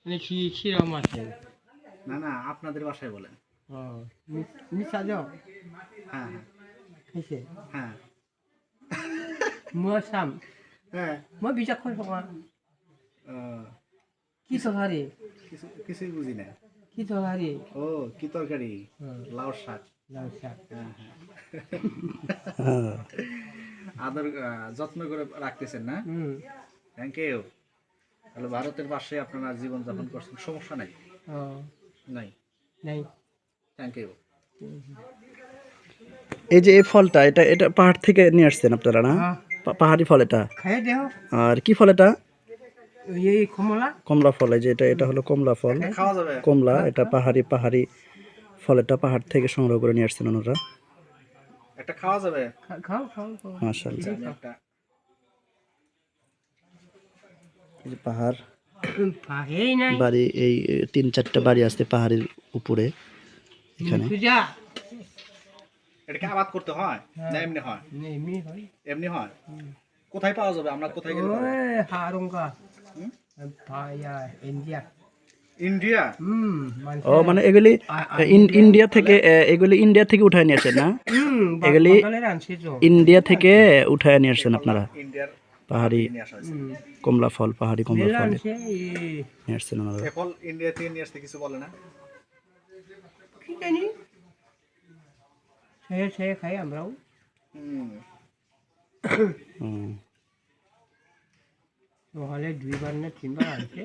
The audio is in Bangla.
মানে ছিঁড়াও মাছে। না না, আপনাদের বাসায় বলেন। ও মিশা যাও হ্যাঁ হ্যাঁ খাইছে হ্যাঁ মুয়া সাম হ্যাঁ। মই বিজাক খয় হওয়া আহ, কি তরকারি কিছুই বুঝি না। কি তরকারি ও কি তরকারি? লাউ শাক। লাউ শাক। হ্যাঁ হ্যাঁ। আদর যত্ন করে রাখতেছেন না? Thank you. তাহলে ভারতের পাশে আপনারা জীবন যাপন করছেন, সমস্যা নাই? ও নাই। নাই। Thank you. এই যে এই ফলটা, এটা এটা পাহাড় থেকে নিয়ে আসছেন আপনারা না? হ্যাঁ পাহাড়ি ফল এটা। খাই দেও আর কি ফল এটা? এই কমলা কমলা ফল। এই যে এটা এটা হলো কমলা ফল। একটা খাওয়া যাবে? কমলা, এটা পাহাড়ি পাহাড়ি ফল, এটা পাহাড় থেকে সংগ্রহ করে নিয়ে আসছেন ওনারা। একটা খাওয়া যাবে? খাও খাও খাও মাশাআল্লাহ। আমি একটা এই যে পাহাড়, পাহেই নাই বাড়ি, এই 3-4টা বাড়ি আছে পাহাড়ের উপরে এখানে। পূজা এটা কি আবাদ করতে হয় না এমনি হয়? এমনি হয় এমনি হয়। কোথায় পাওয়া যাবে? আমরা কোথায় গেলে পাবো? ওই হারুঙ্গা হুম? ভাইয়া ইন্ডিয়া ইন্ডিয়া? ও মানে এগুলি ইন্ডিয়া থেকে, এগুলি ইন্ডিয়া থেকে উঠায় নিয়ে আসেন না? এগুলি ইন্ডিয়া থেকে উঠায় নিয়ে আসছেন আপনারা? ইন্ডিয়ার পাহাড়ি নিয়ে আসা হয়েছে। কমলা ফল, পাহাড়ি কমলা ফল নিয়ে আসছেন ওনারা। এ ফল ইন্ডিয়া থেকে নিয়ে আসতে কিছু বলে না? কি জানি সে খাই আমরাও হুম। হুম। সকালে 2 বার না 3 বার আছে